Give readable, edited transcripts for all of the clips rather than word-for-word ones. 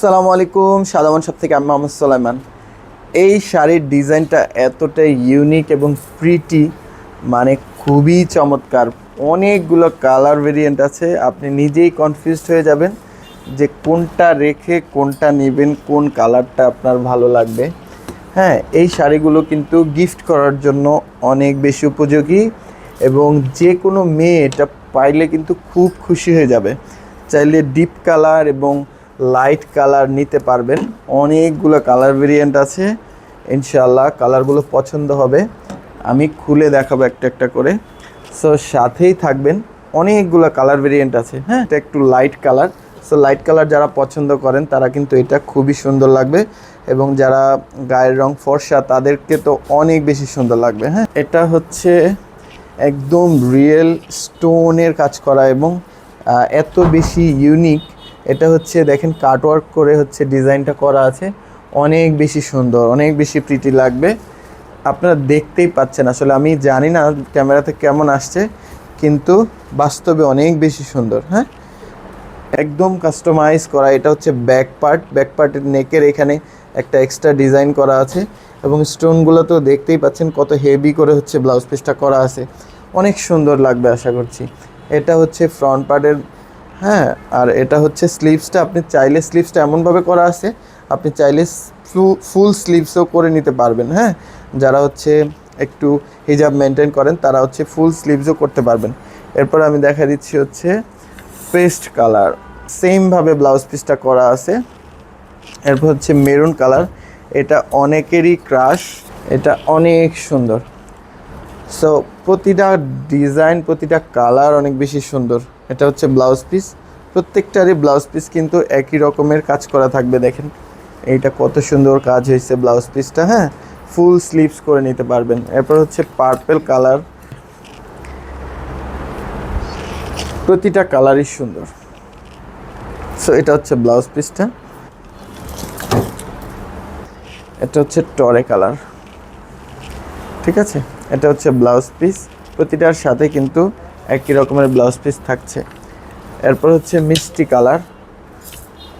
আসসালামু আলাইকুম। সাদামান শপ থেকে আমি মোহাম্মদ সুলাইমান। এই শাড়ির ডিজাইনটা এতটাই ইউনিক এবং প্রিটি, মানে খুবই চমৎকার। অনেকগুলো কালার ভেরিয়েন্ট আছে, আপনি নিজেই কনফিউজড হয়ে যাবেন যে কোনটা রেখে কোনটা নেবেন, কোন কালারটা আপনার ভালো লাগবে। হ্যাঁ, এই শাড়িগুলো কিন্তু গিফট করার জন্য অনেক বেশি উপযোগী এবং যে কোনো মেয়ে এটা পাইলে কিন্তু খুব খুশি হয়ে যাবে। চাইলে ডিপ কালার এবং লাইট কালার নিতে পারবেন। অনেকগুলো কালার ভেরিয়েন্ট আছে, ইনশাআল্লাহ কালারগুলো পছন্দ হবে। আমি খুলে দেখাবো একটা একটা করে, সো সাথেই থাকবেন। অনেকগুলো কালার ভেরিয়েন্ট আছে। হ্যাঁ, এটা একটু light colour, so light colour যারা পছন্দ করেন তারা কিন্তু এটা খুবই সুন্দর লাগবে, এবং যারা গায়ের রং ফর্সা তাদেরকে তো অনেক বেশি সুন্দর লাগবে। হ্যাঁ, এটা হচ্ছে একদম রিয়েল স্টোনের কাজ করা এবং এত বেশি ইউনিক। এটা হচ্ছে দেখেন কাটওয়ার্ক করে হচ্ছে ডিজাইনটা করা আছে, অনেক বেশি সুন্দর, অনেক বেশি প্রিটি লাগবে। আপনারা দেখতেই পাচ্ছেন, আসলে আমি জানি না ক্যামেরাতে কেমন আসছে, কিন্তু বাস্তবে অনেক বেশি সুন্দর। হ্যাঁ, একদম কাস্টমাইজ করা। এটা হচ্ছে ব্যাক পার্টের নেকের এখানে একটা এক্সট্রা ডিজাইন করা আছে, এবং স্টোনগুলো তো দেখতেই পাচ্ছেন কত হেভি করে হচ্ছে ব্লাউজ পিসটা করা আছে, অনেক সুন্দর লাগবে আশা করছি। এটা হচ্ছে ফ্রন্ট পার্টের। হ্যাঁ, আর এটা হচ্ছে স্লিভসটা। আপনি চাইলে স্লিভসটা এমনভাবে করা আছে, আপনি চাইলে ফুল স্লিভসও করে নিতে পারবেন। হ্যাঁ, যারা হচ্ছে একটু হিজাব মেনটেন করেন তারা হচ্ছে ফুল স্লিভসও করতে পারবেন। এরপর আমি দেখা দিচ্ছি হচ্ছে পেস্ট কালার, সেমভাবে ব্লাউজ পিসটা করা আছে। এরপর হচ্ছে মেরুন কালার, এটা অনেকেরই ক্রাশ, এটা অনেক সুন্দর। সো প্রতিটা ডিজাইন, প্রতিটা কালার অনেক বেশি সুন্দর। এটা হচ্ছে ব্লাউজ পিস, প্রত্যেকটারই ব্লাউজ পিস কিন্তু একই রকমের কাজ করা থাকবে। দেখেন এইটা কত সুন্দর কাজ হয়েছে ব্লাউজ পিসটা। হ্যাঁ, ফুল স্লিভস করে নিতে পারবেন। এরপর হচ্ছে পার্পল কালার, প্রতিটা কালারই সুন্দর। সো এটা হচ্ছে ব্লাউজ পিসটা। এটা হচ্ছে টরে কালার, ঠিক আছে। এটা হচ্ছে ব্লাউজ পিস, প্রতিটার সাথে কিন্তু একই রকমের ব্লাউজ পিস থাকছে। এরপর হচ্ছে মিষ্টি কালার,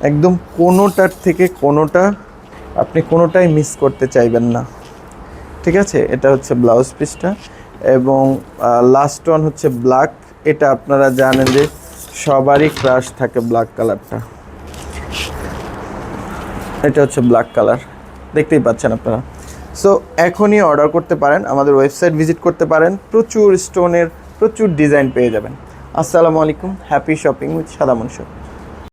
একদম কোনোটার থেকে কোনোটা আপনি কোনোটাই মিস করতে চাইবেন না, ঠিক আছে। এটা হচ্ছে ব্লাউজ পিসটা, এবং লাস্ট ওয়ান হচ্ছে ব্ল্যাক। এটা আপনারা জানেন যে সবারই ক্রাশ থাকে ব্ল্যাক কালারটা। এটা হচ্ছে ব্ল্যাক কালার, দেখতেই পাচ্ছেন আপনারা। সো এখনই অর্ডার করতে পারেন, আমাদের ওয়েবসাইট ভিজিট করতে পারেন, প্রচুর স্টোনের প্রচুর ডিজাইন পেয়ে যাবেন। আসসালামু আলাইকুম, হ্যাপি শপিং উইথ সাদামান শপ।